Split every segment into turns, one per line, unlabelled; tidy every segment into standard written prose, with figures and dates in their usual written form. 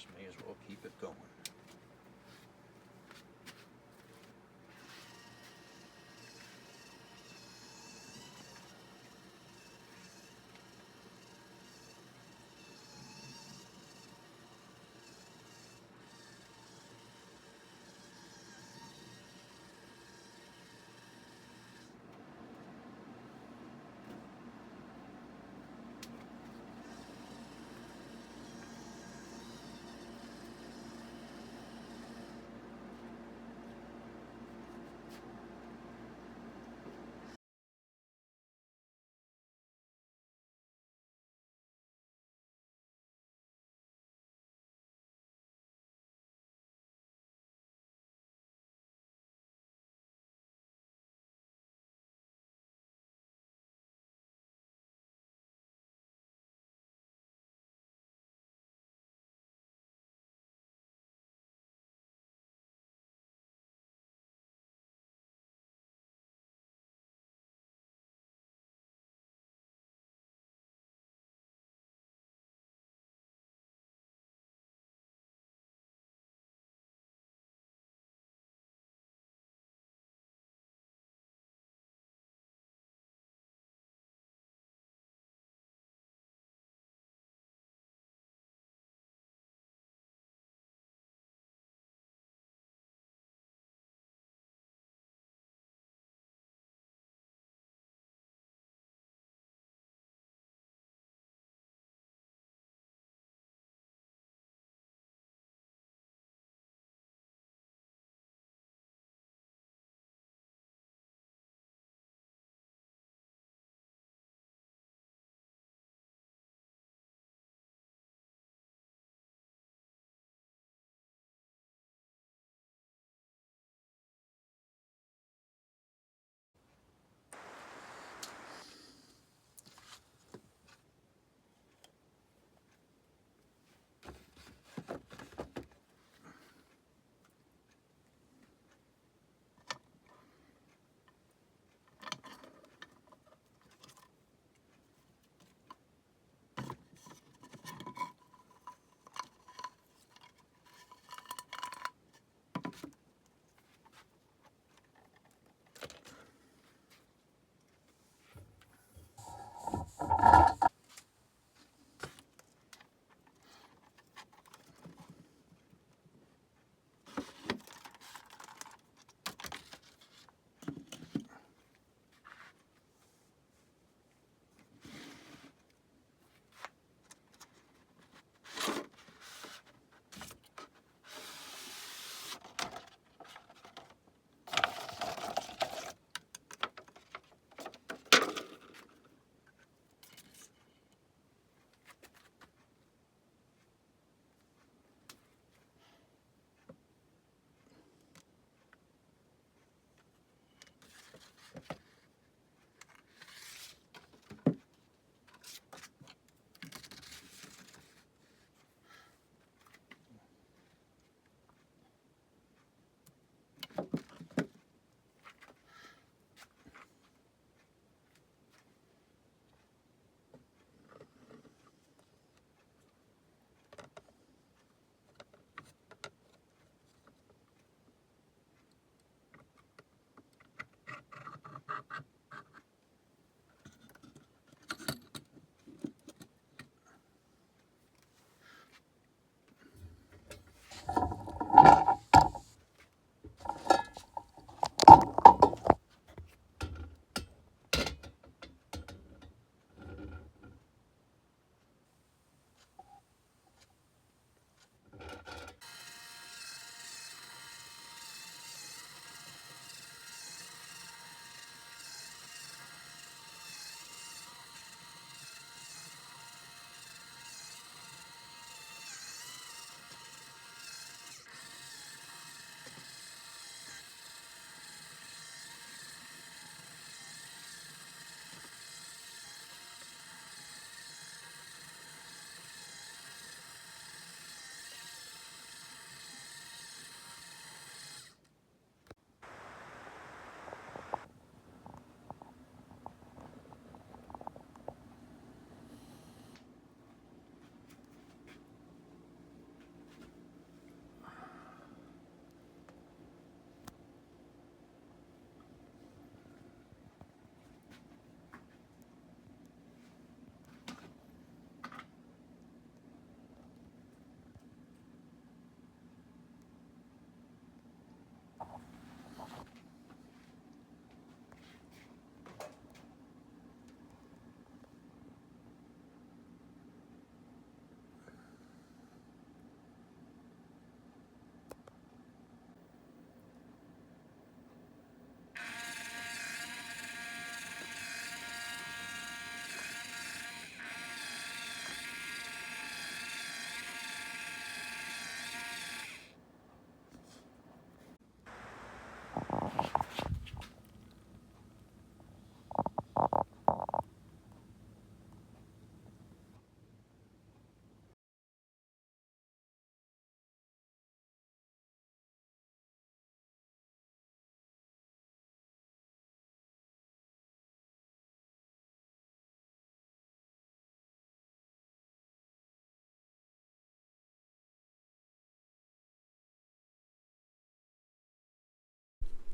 just may as well keep it going.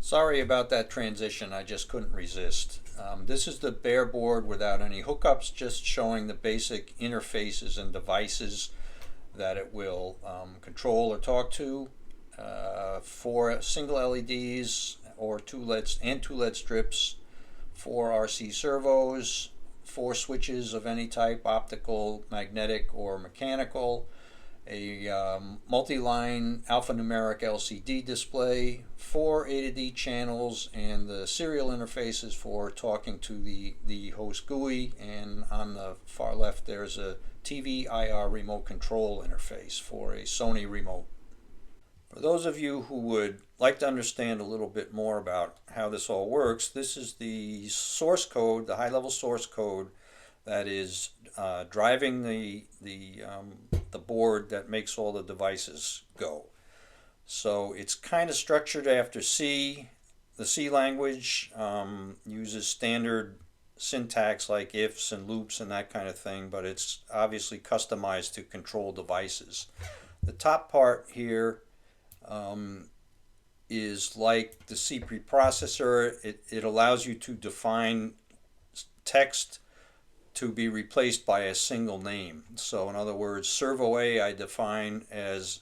Sorry about that transition, I just couldn't resist. This is the bare board without any hookups, just showing the basic interfaces and devices that it will control or talk to. Four single LEDs or two LEDs and two LED strips, four RC servos, four switches of any type, optical, magnetic, or mechanical, a multi-line alphanumeric LCD display, four A to D channels, and the serial interfaces for talking to the host GUI, and on the far left there's a TV IR remote control interface for a Sony remote. For those of you who would like to understand a little bit more about how this all works, this is the source code, the high-level source code that is driving the board that makes all the devices go. So it's kind of structured after C. The C language uses standard syntax like ifs and loops and that kind of thing, but it's obviously customized to control devices. The top part here is like the C preprocessor. It allows you to define text to be replaced by a single name. So in other words, servo A I define as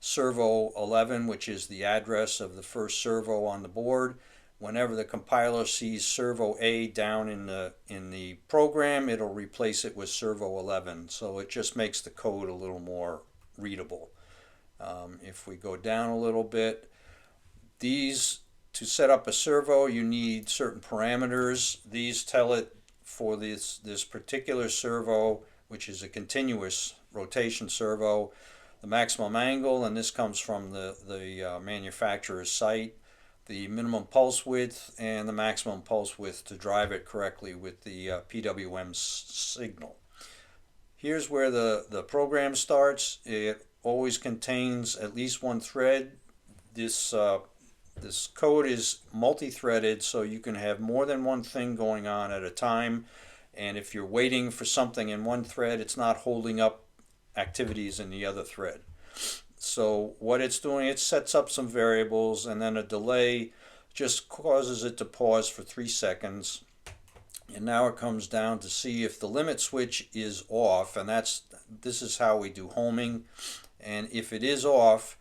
servo 11, which is the address of the first servo on the board. Whenever the compiler sees servo A down in the program, it'll replace it with servo 11. So it just makes the code a little more readable. If we go down a little bit, to set up a servo, you need certain parameters. These tell it for this particular servo, which is a continuous rotation servo, the maximum angle, and this comes from the manufacturer's site, the minimum pulse width, and the maximum pulse width to drive it correctly with the PWM signal. Here's where the program starts. It always contains at least one thread. This code is multi-threaded, so you can have more than one thing going on at a time, and if you're waiting for something in one thread, it's not holding up activities in the other thread. So what it's doing, it sets up some variables, and then a delay just causes it to pause for 3 seconds, and now it comes down to see if the limit switch is off, and this is how we do homing. And if it is off,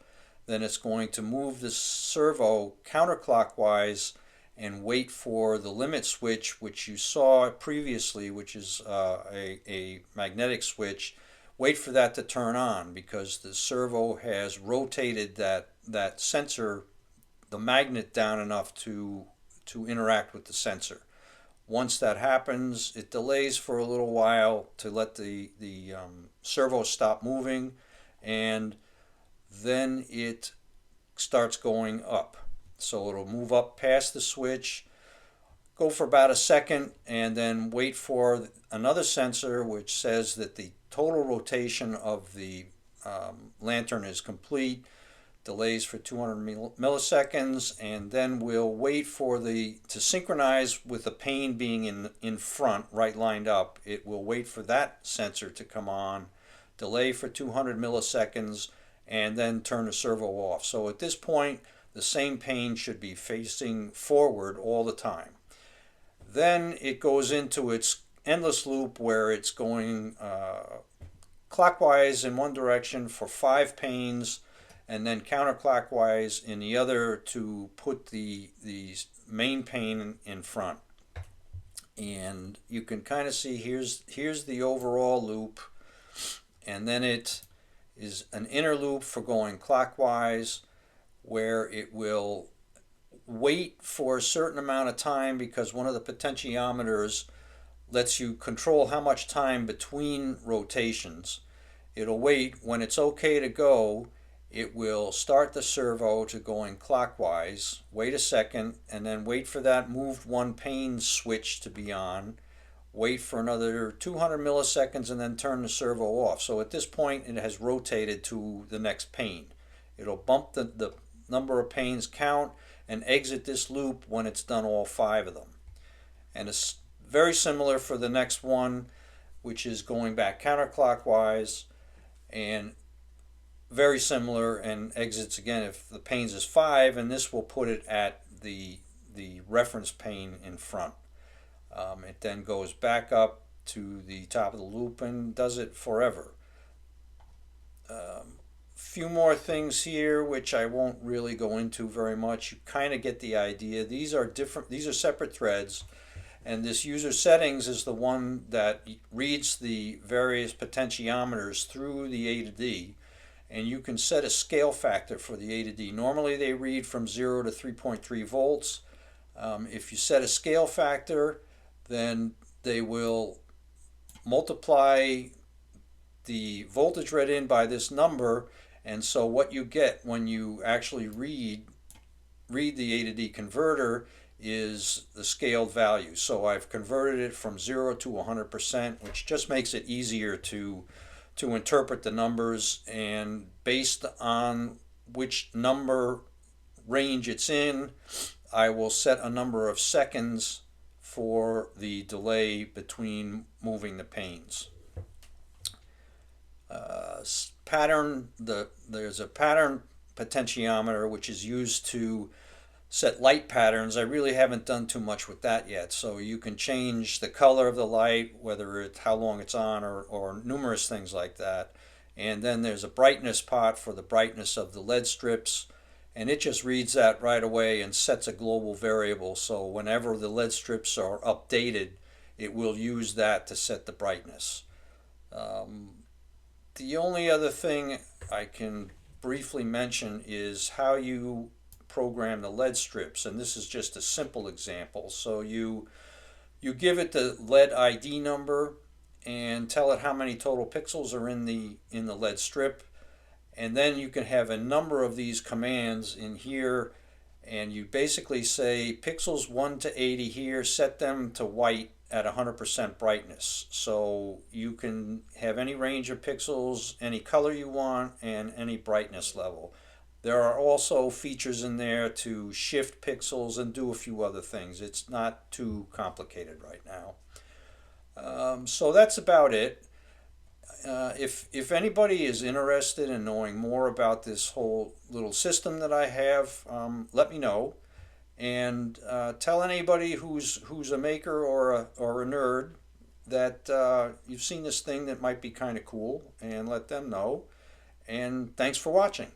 then it's going to move the servo counterclockwise and wait for the limit switch, which you saw previously, which is a magnetic switch. Wait for that to turn on because the servo has rotated that sensor, the magnet, down enough to interact with the sensor. Once that happens, it delays for a little while to let the servo stop moving, and then it starts going up. So it'll move up past the switch, go for about a second, and then wait for another sensor which says that the total rotation of the lantern is complete, delays for 200 milliseconds, and then we'll wait for to synchronize with the pane being in front, right lined up. It will wait for that sensor to come on, delay for 200 milliseconds, and then turn the servo off. So at this point, the same pane should be facing forward all the time. Then it goes into its endless loop where it's going clockwise in one direction for 5 panes, and then counterclockwise in the other to put the main pane in front. And you can kind of see here's the overall loop, and then it is an inner loop for going clockwise where it will wait for a certain amount of time because one of the potentiometers lets you control how much time between rotations. It'll wait. When it's okay to go, it will start the servo to going clockwise, wait a second, and then wait for that moved one pane switch to be on, wait for another 200 milliseconds, and then turn the servo off. So at this point, it has rotated to the next pane. It'll bump the number of panes count and exit this loop when it's done all 5 of them. And it's very similar for the next one, which is going back counterclockwise, and very similar, and exits again if the panes is 5, and this will put it at the reference pane in front. It then goes back up to the top of the loop and does it forever. Few more things here which I won't really go into very much. You kind of get the idea. These are separate threads, and this user settings is the one that reads the various potentiometers through the A to D, and you can set a scale factor for the A to D. Normally they read from 0 to 3.3 volts. If you set a scale factor, then they will multiply the voltage read in by this number, and so what you get when you actually read the A to D converter is the scaled value. So I've converted it from 0 to 100%, which just makes it easier to interpret the numbers, and based on which number range it's in, I will set a number of seconds for the delay between moving the panes. There's a pattern potentiometer which is used to set light patterns. I really haven't done too much with that yet. So you can change the color of the light, whether it's how long it's on, or numerous things like that. And then there's a brightness pot for the brightness of the LED strips, and it just reads that right away and sets a global variable. So whenever the LED strips are updated, it will use that to set the brightness. The only other thing I can briefly mention is how you program the LED strips, and this is just a simple example. So you give it the LED ID number and tell it how many total pixels are in the LED strip, and then you can have a number of these commands in here, and you basically say pixels 1 to 80 here, set them to white at 100% brightness. So you can have any range of pixels, any color you want, and any brightness level. There are also features in there to shift pixels and do a few other things. It's not too complicated right now. So that's about it. If anybody is interested in knowing more about this whole little system that I have, let me know. And tell anybody who's a maker or a nerd that you've seen this thing that might be kind of cool, and let them know. And thanks for watching.